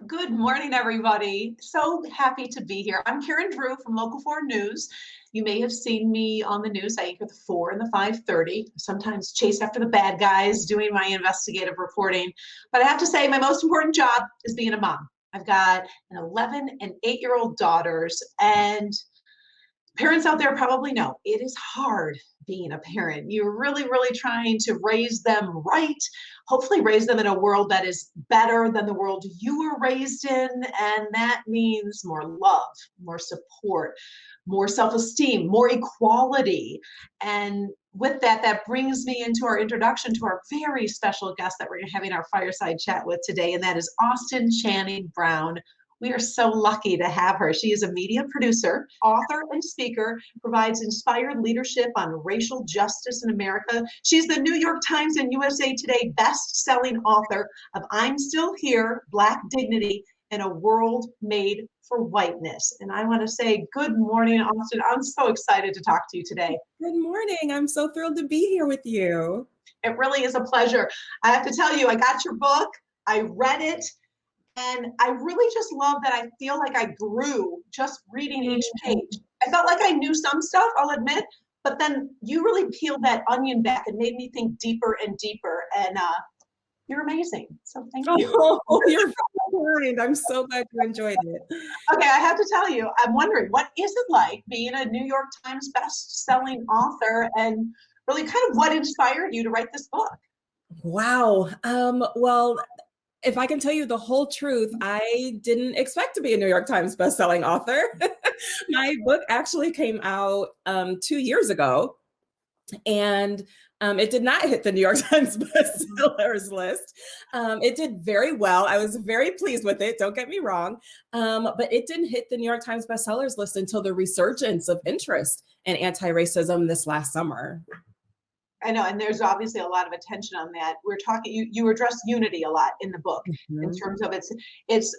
Good morning, everybody. So happy to be here. I'm Karen Drew from Local 4 News. You may have seen me on the news. I anchor the 4 and the 5:30, sometimes chase after the bad guys, doing my investigative reporting. But I have to say, my most important job is being a mom. I've got an 11 and 8-year-old daughters, and parents out there probably know it is hard being a parent. You're really trying to raise them right, hopefully raise them in a world that is better than the world you were raised in. And that means more love, more support, more self-esteem, more equality. And with that, that brings me into our introduction to our very special guest that we're having our fireside chat with today, and that is Austin Channing Brown. We are so lucky to have her. She is a media producer, author, and speaker, provides inspired leadership on racial justice in America. She's the New York Times and USA Today best-selling author of I'm Still Here, Black Dignity in a World Made for Whiteness. And I want to say good morning, Austin. I'm so excited to talk to you today. Good morning. I'm so thrilled to be here with you. It really is a pleasure. I have to tell you, I got your book. I read it. And I really just love that I feel like I grew just reading each page. I felt like I knew some stuff, I'll admit, but then you really peeled that onion back and made me think deeper and deeper. And you're amazing. So thank you. Oh, you're so kind. I'm so glad you enjoyed it. Okay, I have to tell you, I'm wondering, what is it like being a New York Times best-selling author, and really kind of what inspired you to write this book? Wow. Well, if I can tell you the whole truth, I didn't expect to be a New York Times bestselling author. My book actually came out 2 years ago, and it did not hit the New York Times bestsellers list. It did very well. I was very pleased with it, don't get me wrong, but it didn't hit the New York Times bestsellers list until the resurgence of interest in anti-racism this last summer. I know, and there's obviously a lot of attention on that. We're talking, you address unity a lot in the book, in terms of it's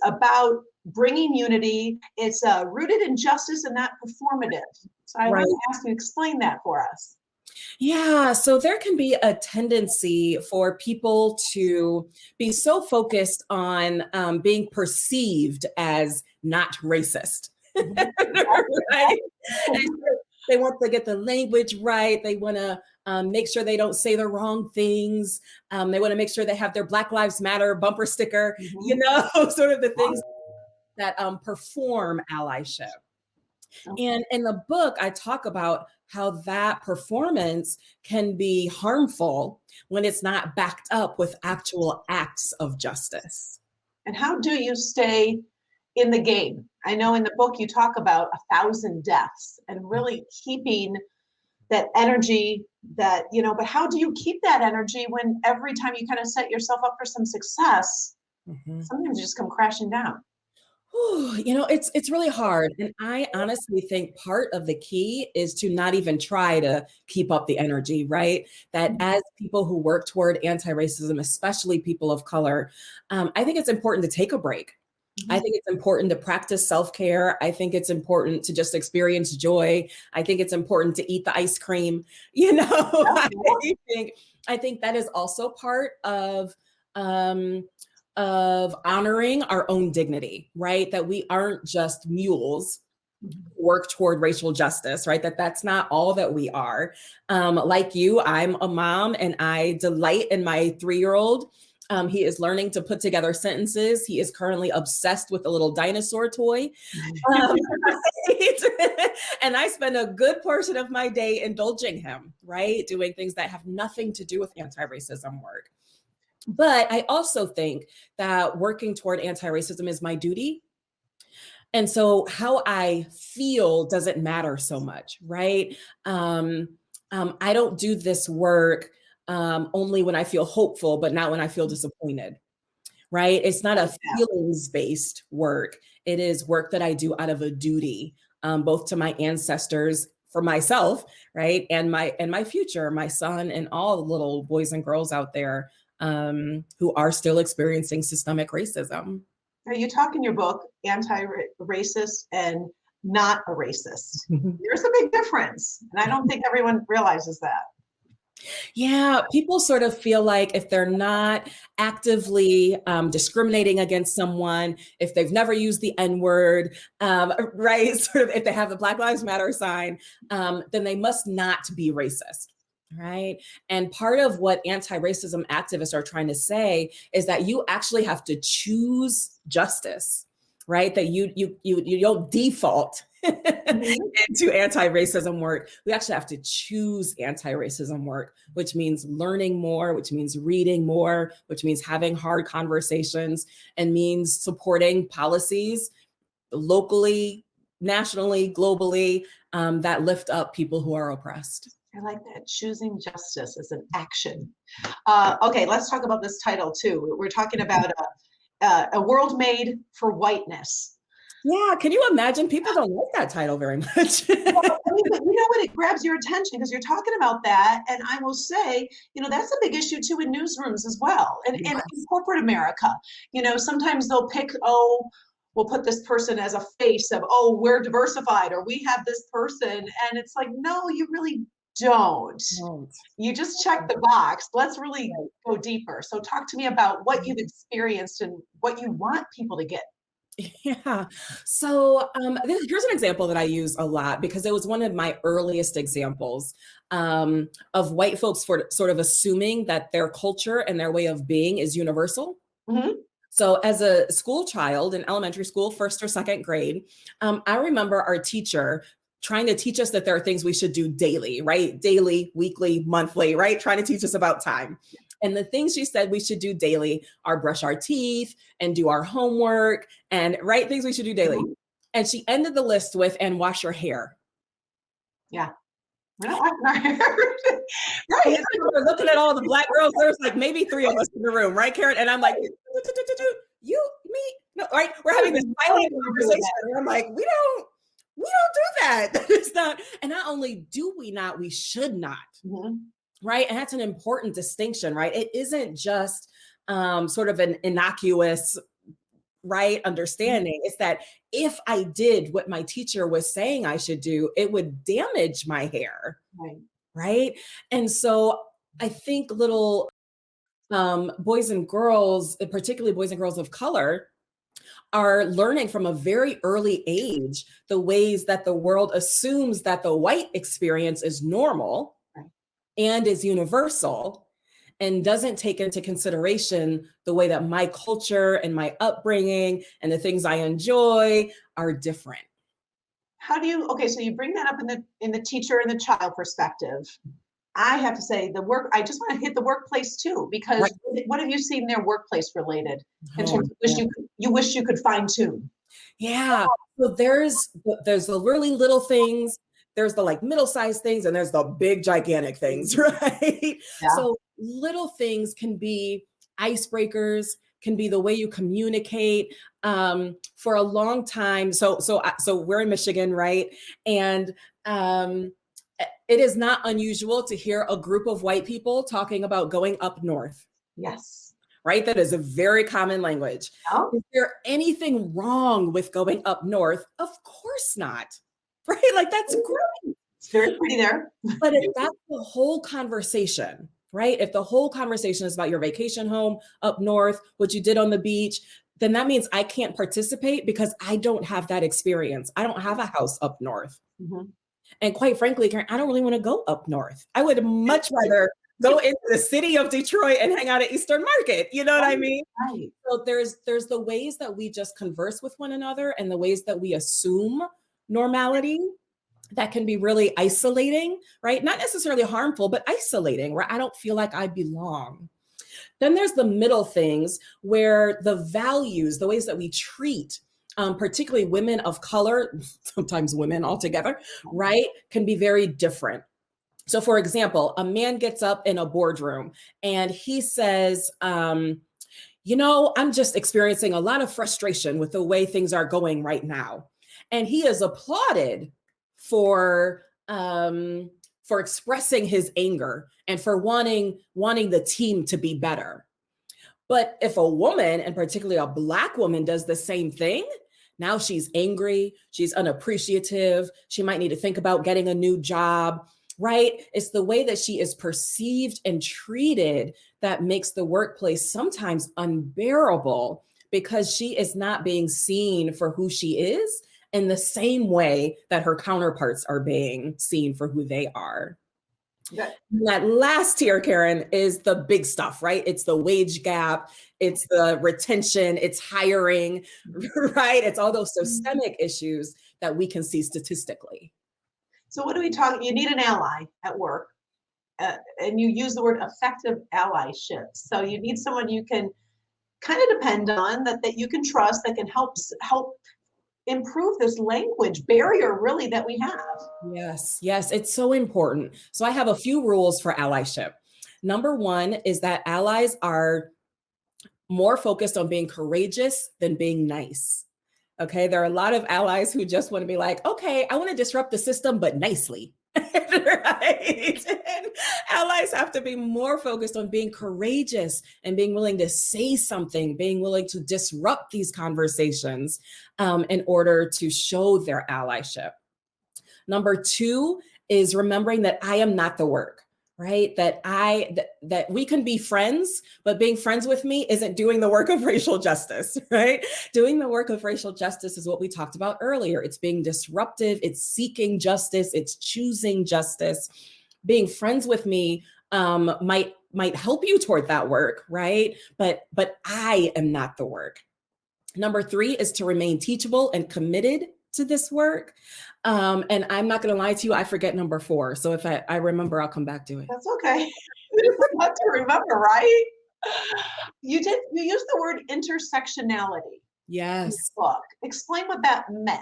about bringing unity. It's rooted in justice and not performative. So I want to ask you, explain that for us. Yeah, so there can be a tendency for people to be so focused on being perceived as not racist. Right? They want to get the language right. They want to make sure they don't say the wrong things. They want to make sure they have their Black Lives Matter bumper sticker, sort of the things that perform allyship. And in the book, I talk about how that performance can be harmful when it's not backed up with actual acts of justice. And how do you stay in the game? I know in the book you talk about 1,000 deaths and really keeping that energy, that, but how do you keep that energy when every time you kind of set yourself up for some success, sometimes you just come crashing down? It's really hard. And I honestly think part of the key is to not even try to keep up the energy, right? That as people who work toward anti-racism, especially people of color, I think it's important to take a break. I think it's important to practice self-care. I think it's important to just experience joy. I think it's important to eat the ice cream. I think that is also part of honoring our own dignity, right? That we aren't just mules who work toward racial justice, right? That's not all that we are. Like you, I'm a mom, and I delight in my 3-year-old. He is learning to put together sentences. He is currently obsessed with a little dinosaur toy. And I spend a good portion of my day indulging him, right? Doing things that have nothing to do with anti-racism work. But I also think that working toward anti-racism is my duty. And so how I feel doesn't matter so much, right? I don't do this work only when I feel hopeful, but not when I feel disappointed, right? It's not a feelings-based work. It is work that I do out of a duty, both to my ancestors, for myself, right? And my future, my son, and all the little boys and girls out there who are still experiencing systemic racism. Now, you talk in your book, anti-racist and not a racist. There's a big difference. And I don't think everyone realizes that. Yeah, people sort of feel like if they're not actively discriminating against someone, if they've never used the N-word, right? Sort of if they have the Black Lives Matter sign, then they must not be racist. Right. And part of what anti-racism activists are trying to say is that you actually have to choose justice, right? That you don't default into anti-racism work. We actually have to choose anti-racism work, which means learning more, which means reading more, which means having hard conversations, and means supporting policies locally, nationally, globally, that lift up people who are oppressed. I like that. Choosing justice as an action. Okay, let's talk about this title too. We're talking about a world made for whiteness. Yeah, can you imagine? People don't like that title very much. Well, I mean, but you know what? It grabs your attention because you're talking about that. And I will say, that's a big issue too in newsrooms as well. And in corporate America, sometimes they'll pick, oh, we'll put this person as a face of, oh, we're diversified or we have this person. And it's like, no, you really don't. You just check the box. Let's really go deeper. So talk to me about what you've experienced and what you want people to get. Yeah. So here's an example that I use a lot because it was one of my earliest examples of white folks sort of assuming that their culture and their way of being is universal. Mm-hmm. So as a school child in elementary school, first or second grade, I remember our teacher trying to teach us that there are things we should do daily, right? Daily, weekly, monthly, right? Trying to teach us about time. And the things she said we should do daily are brush our teeth and do our homework and things we should do daily. And she ended the list with, and wash your hair. Yeah. We're not washing our hair. Right. We're looking at all the Black girls. There's like maybe 3 of us in the room, right, Karen? And I'm like, you, me, no, right? We're having this violent conversation. And I'm like, we don't do that. It's not. And not only do we not, we should not. Mm-hmm. Right. And that's an important distinction, right? It isn't just sort of an innocuous, understanding. It's that if I did what my teacher was saying I should do, it would damage my hair. Right. And so I think little boys and girls, particularly boys and girls of color, are learning from a very early age the ways that the world assumes that the white experience is normal and is universal, and doesn't take into consideration the way that my culture and my upbringing and the things I enjoy are different. How do you, so you bring that up in the teacher and the child perspective. I have to say I just want to hit the workplace too, because what have you seen there workplace related in terms of you wish you could fine tune? Yeah, so there's the really little things. There's the middle-sized things and there's the big gigantic things, right? Yeah. So little things can be icebreakers, can be the way you communicate. For a long time, so we're in Michigan, right? And it is not unusual to hear a group of white people talking about going up north. Yes. Right? That is a very common language. Oh. Is there anything wrong with going up north? Of course not. Right? That's great. It's very pretty there. But if that's the whole conversation, right? If the whole conversation is about your vacation home up north, what you did on the beach, then that means I can't participate because I don't have that experience. I don't have a house up north. Mm-hmm. And quite frankly, Karen, I don't really want to go up north. I would much rather go into the city of Detroit and hang out at Eastern Market. You know what I mean? Right. So there's the ways that we just converse with one another and the ways that we assume normality that can be really isolating, right? Not necessarily harmful, but isolating, where I don't feel like I belong. Then there's the middle things where the values, the ways that we treat, particularly women of color, sometimes women altogether, right, can be very different. So for example, a man gets up in a boardroom and he says, I'm just experiencing a lot of frustration with the way things are going right now. And he is applauded for expressing his anger and for wanting the team to be better. But if a woman, and particularly a Black woman, does the same thing, now she's angry, she's unappreciative, she might need to think about getting a new job. right? It's the way that she is perceived and treated that makes the workplace sometimes unbearable because she is not being seen for who she is in the same way that her counterparts are being seen for who they are. That last tier, Karen, is the big stuff, right? It's the wage gap, it's the retention, it's hiring, right? It's all those systemic issues that we can see statistically. So what are we talking? You need an ally at work, and you use the word effective allyship. So you need someone you can kind of depend on, that you can trust, that can help improve this language barrier really that we have. Yes, yes, it's so important. So I have a few rules for allyship. Number one is that allies are more focused on being courageous than being nice. Okay, there are a lot of allies who just want to be like, okay, I want to disrupt the system, but nicely. Right? And allies have to be more focused on being courageous and being willing to say something, being willing to disrupt these conversations in order to show their allyship. Number two is remembering that I am not the work, right? That we can be friends, but being friends with me isn't doing the work of racial justice, right? Doing the work of racial justice is what we talked about earlier. It's being disruptive, it's seeking justice, it's choosing justice. Being friends with me might help you toward that work, right? But I am not the work. Number three is to remain teachable and committed to this work. And I'm not going to lie to you, I forget number four. So if I remember, I'll come back to it. That's okay. It's enough to remember, right? You used the word intersectionality. Yes. In the book. Explain what that meant.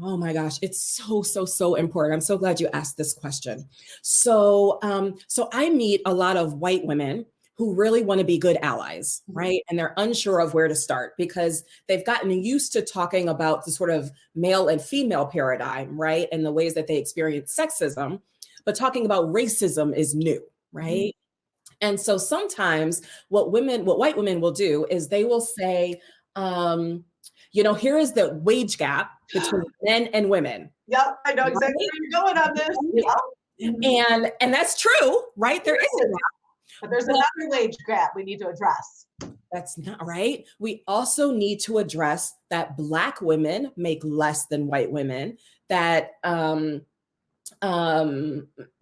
Oh my gosh, it's so important. I'm so glad you asked this question. So I meet a lot of white women who really want to be good allies, right? And they're unsure of where to start because they've gotten used to talking about the sort of male and female paradigm, right? And the ways that they experience sexism, but talking about racism is new, right? And so sometimes what white women will do is they will say, here is the wage gap between men and women. Yep, I know exactly where you're going on this. Yep. And that's true, right? There is a gap. But there's another wage gap we need to address. That's not right. We also need to address that Black women make less than white women, that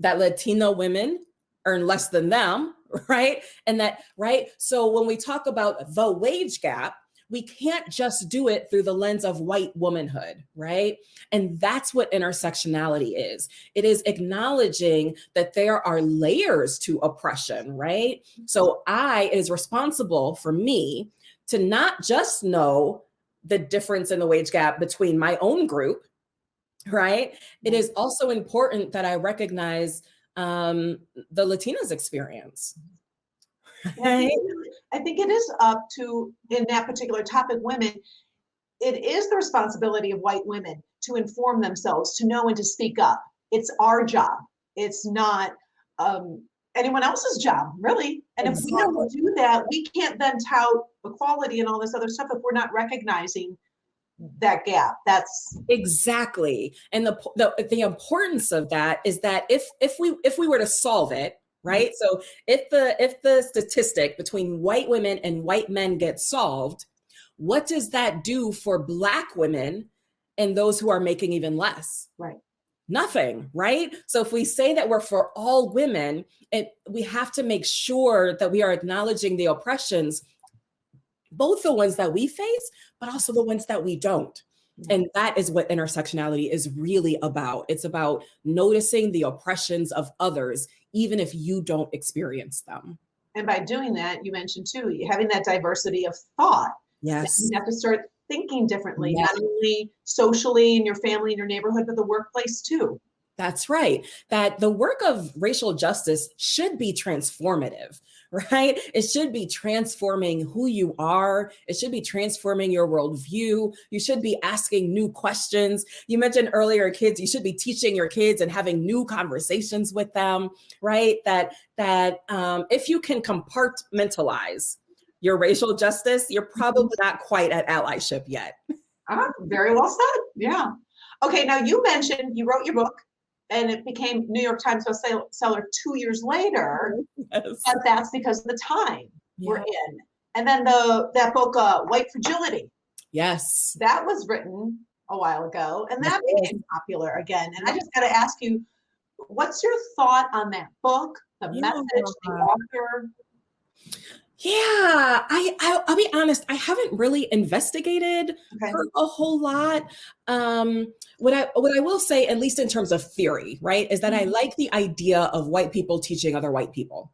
Latino women earn less than them, right? And that, right? So when we talk about the wage gap, we can't just do it through the lens of white womanhood, right? And that's what intersectionality is. It is acknowledging that there are layers to oppression, right? So it is responsible for me to not just know the difference in the wage gap between my own group, right? It is also important that I recognize the Latinas experience. Right? I think it is up to, in that particular topic, women, it is the responsibility of white women to inform themselves, to know and to speak up. It's our job. It's not anyone else's job, really. And if we don't do that, we can't then tout equality and all this other stuff if we're not recognizing that gap. That's exactly. And the importance of that is that if we were to solve it, right? So if the statistic between white women and white men gets solved, what does that do for Black women and those who are making even less? Right. Nothing, right? So if we say that we're for all women, we have to make sure that we are acknowledging the oppressions, both the ones that we face, but also the ones that we don't. And that is what intersectionality is really about. It's about noticing the oppressions of others, even if you don't experience them. And by doing that, you mentioned too, having that diversity of thought. Yes. You have to start thinking differently, not only socially in your family, in your neighborhood, but the workplace too. That's right. That the work of racial justice should be transformative, right? It should be transforming who you are. It should be transforming your worldview. You should be asking new questions. You mentioned earlier, kids, you should be teaching your kids and having new conversations with them, right? That if you can compartmentalize your racial justice, you're probably not quite at allyship yet. Very well said. Yeah. Okay. Now you mentioned you wrote your book. and it became New York Times bestseller 2 years later. Yes. But that's because of the time we're Yeah. in. And then that book, White Fragility, Yes. that was written a while ago, and that became popular again. And I just got to ask you, what's your thought on that book, the message, the author? Yeah, I'll be honest, I haven't really investigated her a whole lot. What I will say, at least in terms of theory, right, is that I like the idea of white people teaching other white people,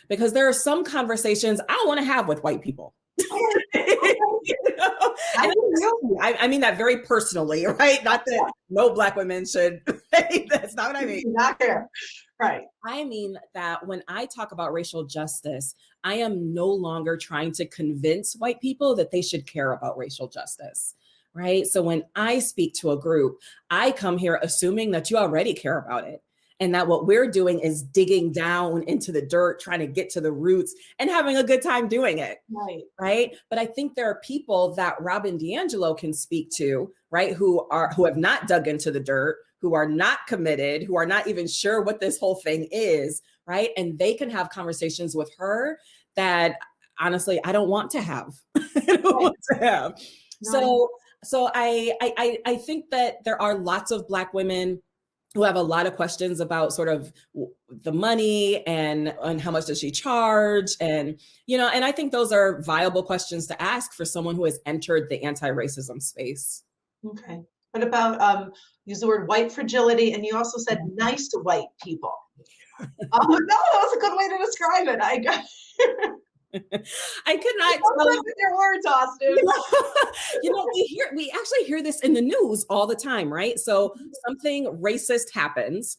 because there are some conversations I don't want to have with white people. You know? I mean that very personally, right? Not that no Black women should. That's not what I mean. Not there. Right. I mean that when I talk about racial justice, I am no longer trying to convince white people that they should care about racial justice, right? So when I speak to a group, I come here assuming that you already care about it, and that what we're doing is digging down into the dirt, trying to get to the roots and having a good time doing it. Right. But I think there are people that Robin DiAngelo can speak to, right, who have not dug into the dirt, who are not committed, who are not even sure what this whole thing is, right? And they can have conversations with her that honestly I don't want to have. I don't want to have. So I think that there are lots of Black women who have a lot of questions about sort of the money and how much does she charge, and and I think those are viable questions to ask for someone who has entered the anti-racism space. Okay. What about use the word white fragility, and you also said nice to white people. Oh no, that was a good way to describe it. I could not tell you your words, Austin. We actually hear this in the news all the time, right? So something racist happens,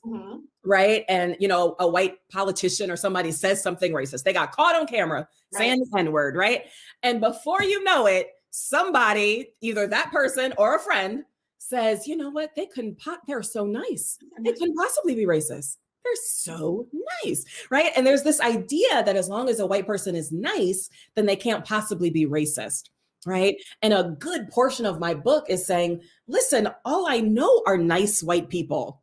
right? And a white politician or somebody says something racist. They got caught on camera saying the N-word, right? And before you know it, somebody, either that person or a friend, says, you know what? They're so nice. They couldn't possibly be racist. They're so nice, right? And there's this idea that as long as a white person is nice, then they can't possibly be racist, right? And a good portion of my book is saying, listen, all I know are nice white people.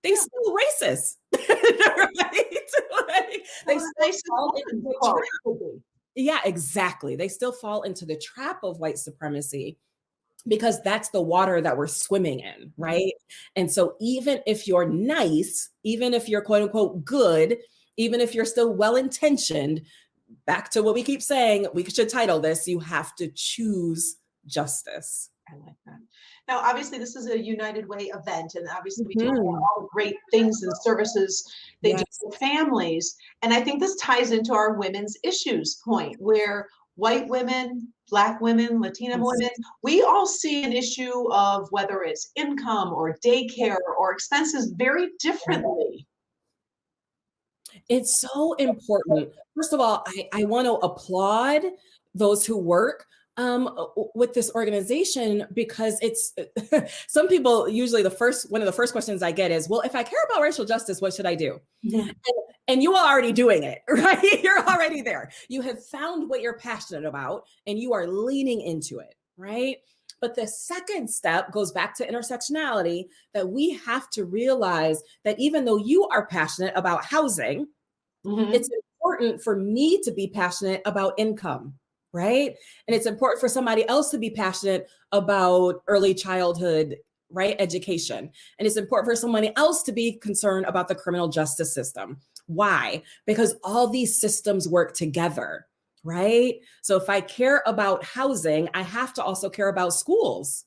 They still racist, right? They still fall into the trap. Yeah, exactly. They still fall into the trap of white supremacy, because that's the water that we're swimming in, right? And so even if you're nice, even if you're quote unquote good, even if you're still well-intentioned, back to what we keep saying, we should title this, you have to choose justice. I like that. Now, obviously, this is a United Way event, and obviously we talk about all the great things and services they do for families. And I think this ties into our women's issues point, where white women, Black women, Latina women, we all see an issue of whether it's income or daycare or expenses very differently. It's so important. First of all, I want to applaud those who work with this organization, because it's some people usually one of the first questions I get is, well, if I care about racial justice, what should I do? And you are already doing it, right? You're already there. You have found what you're passionate about and you are leaning into it, right? But the second step goes back to intersectionality, that we have to realize that even though you are passionate about housing, it's important for me to be passionate about income, right? And it's important for somebody else to be passionate about early childhood, right, education. And it's important for somebody else to be concerned about the criminal justice system. Why? Because all these systems work together, right? So if I care about housing, I have to also care about schools.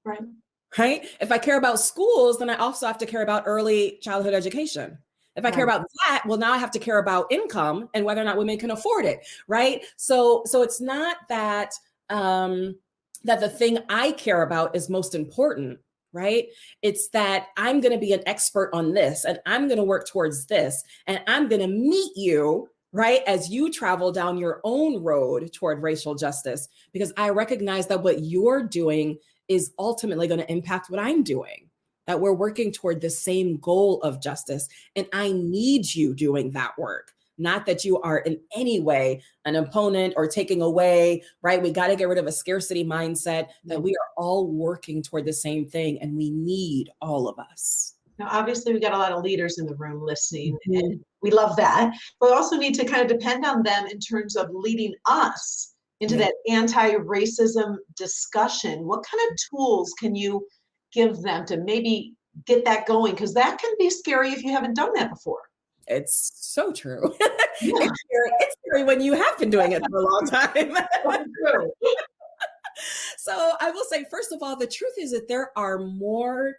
Right? If I care about schools, then I also have to care about early childhood education. If I care about that, well, now I have to care about income and whether or not women can afford it, right? So it's not that that the thing I care about is most important, right? It's that I'm going to be an expert on this, and I'm going to work towards this, and I'm going to meet you, right, as you travel down your own road toward racial justice, because I recognize that what you're doing is ultimately going to impact what I'm doing, that we're working toward the same goal of justice. And I need you doing that work, not that you are in any way an opponent or taking away, right? We got to get rid of a scarcity mindset, that we are all working toward the same thing and we need all of us. Now, obviously, we got a lot of leaders in the room listening, Mhm. and we love that. But we also need to kind of depend on them in terms of leading us into Yeah. that anti-racism discussion. What kind of tools can you give them to maybe get that going? Because that can be scary if you haven't done that before. It's so true. Yeah, It's scary when you have been doing it for a long time. true. So I will say, first of all, the truth is that there are more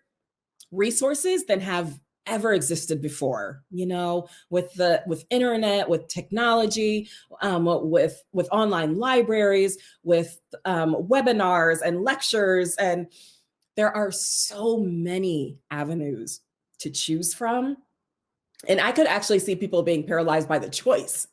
resources than have ever existed before, with internet, with technology, with online libraries, with webinars and lectures, and there are so many avenues to choose from. And I could actually see people being paralyzed by the choice,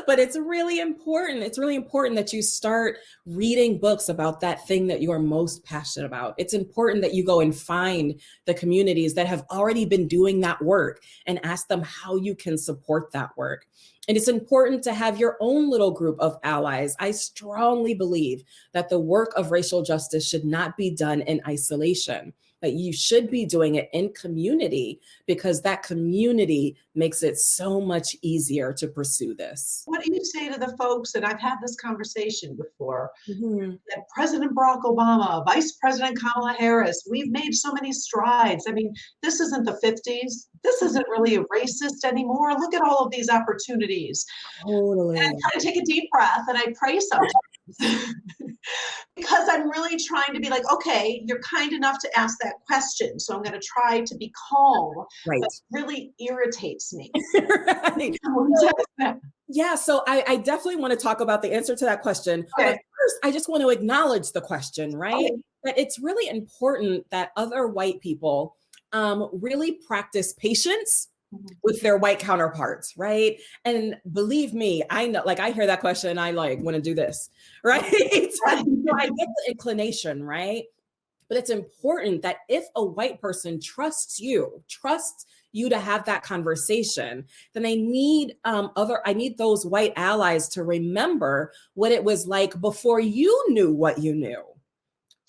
but it's really important. It's really important that you start reading books about that thing that you are most passionate about. It's important that you go and find the communities that have already been doing that work and ask them how you can support that work. And it's important to have your own little group of allies. I strongly believe that the work of racial justice should not be done in isolation, but you should be doing it in community, because that community makes it so much easier to pursue this. What do you say to the folks, and I've had this conversation before, Mhm. that President Barack Obama, Vice President Kamala Harris, we've made so many strides. I mean, this isn't the 50s. This isn't really racist anymore. Look at all of these opportunities. And I Totally. kind of take a deep breath and I pray sometimes because I'm really trying to be like, okay, you're kind enough to ask that question. So I'm going to try to be calm, but Right. it really irritates me. Right. Yeah, so I definitely want to talk about the answer to that question. Okay. But first, I just want to acknowledge the question, right? Okay. That it's really important that other white people really practice patience with their white counterparts, right? And believe me, I know, like I hear that question and I like want to do this, right? Right. So I get the inclination, right? But it's important that if a white person trusts you to have that conversation, then I need those white allies to remember what it was like before you knew what you knew,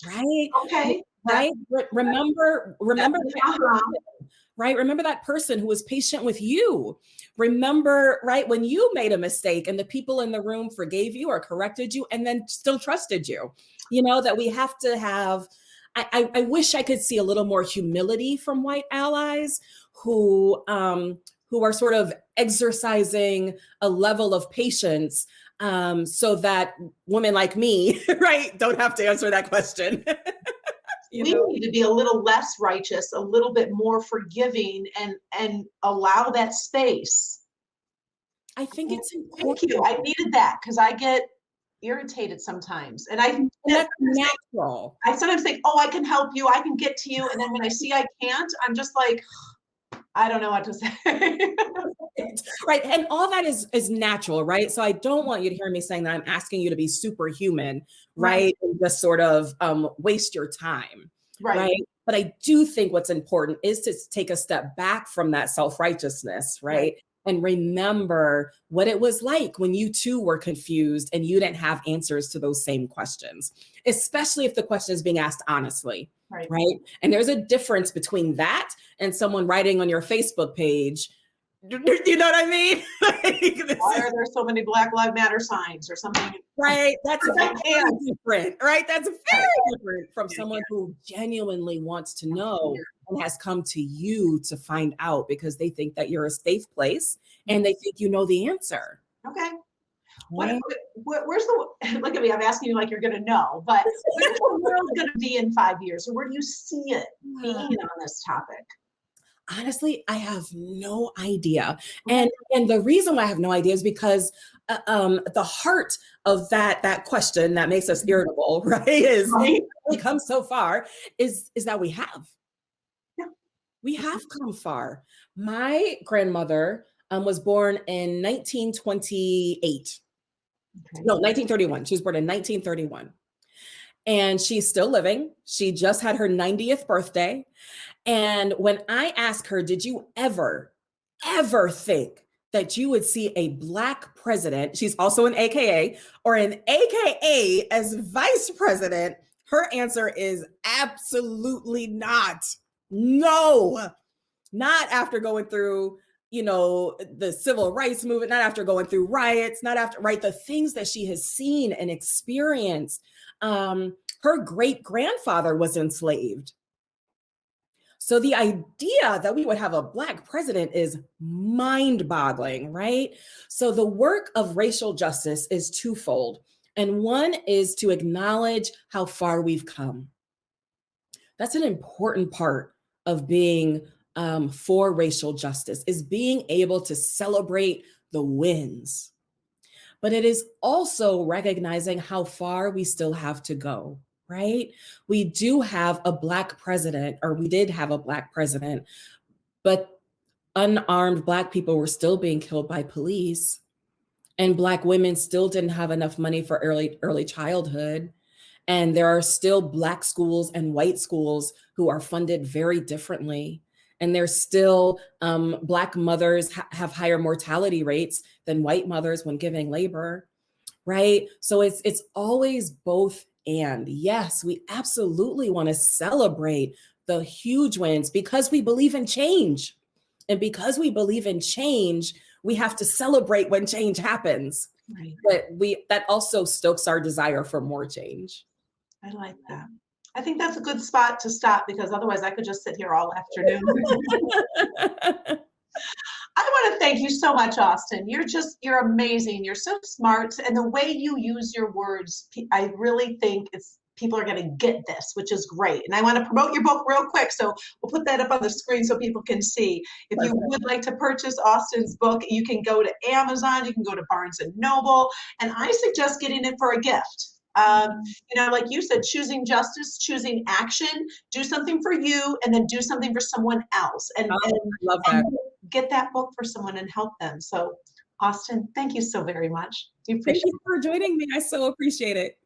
right? Okay. Right? Remember that Uh-huh. right? Remember that person who was patient with you. Remember, right, when you made a mistake and the people in the room forgave you or corrected you and then still trusted you. That we have to have. I wish I could see a little more humility from white allies who are sort of exercising a level of patience, so that women like me, right, don't have to answer that question. We need to be a little less righteous, a little bit more forgiving, and allow that space. I think it's Thank important. you. I needed that because I get irritated sometimes. And that's natural. I sometimes think, oh, I can help you, I can get to you. And then when I see I can't, I'm just like, I don't know what to say. Right. And all that is natural, right? So I don't want you to hear me saying that I'm asking you to be superhuman, right? And just sort of waste your time. Right. But I do think what's important is to take a step back from that self-righteousness, right? And remember what it was like when you too were confused and you didn't have answers to those same questions, especially if the question is being asked honestly. Right. And there's a difference between that and someone writing on your Facebook page. You know what I mean? Why are there so many Black Lives Matter signs or something? Right. That's very different. Right. That's very different from someone who genuinely wants to know and has come to you to find out because they think that you're a safe place and they think you know the answer. Okay. Where's the, look at me, I'm asking you like you're going to know, but where's the world going to be in 5 years? Or where do you see it being on this topic? Honestly, I have no idea. And the reason why I have no idea is because the heart of that question that makes us irritable, right, is we come so far, is that we have. We have come far. My grandmother was born in 1928. No, 1931. She was born in 1931. And she's still living. She just had her 90th birthday. And when I asked her, did you ever think that you would see a Black president, she's also an AKA, or an AKA as vice president, her answer is absolutely not. No, not after going through, the civil rights movement, not after going through riots, not after, right, the things that she has seen and experienced. Her great grandfather was enslaved. So the idea that we would have a Black president is mind-boggling, right? So the work of racial justice is twofold. And one is to acknowledge how far we've come. That's an important part of being for racial justice, is being able to celebrate the wins. But it is also recognizing how far we still have to go, right? We do have a Black president, or we did have a Black president, but unarmed Black people were still being killed by police, and Black women still didn't have enough money for early childhood. And there are still Black schools and white schools who are funded very differently. And there's still Black mothers have higher mortality rates than white mothers when giving labor, right? So it's always both and. Yes, we absolutely want to celebrate the huge wins because we believe in change. And because we believe in change, we have to celebrate when change happens. Right. But that also stokes our desire for more change. I like that. I think that's a good spot to stop, because otherwise I could just sit here all afternoon. I want to thank you so much, Austin. You're amazing. You're so smart. And the way you use your words, I really think people are going to get this, which is great. And I want to promote your book real quick. So we'll put that up on the screen so people can see. If you would like to purchase Austin's book, you can go to Amazon, you can go to Barnes and Noble, and I suggest getting it for a gift. Like you said, choosing justice, choosing action, do something for you, and then do something for someone else. And love that. And get that book for someone and help them. So, Austin, thank you so very much. Thank you for joining me. I so appreciate it.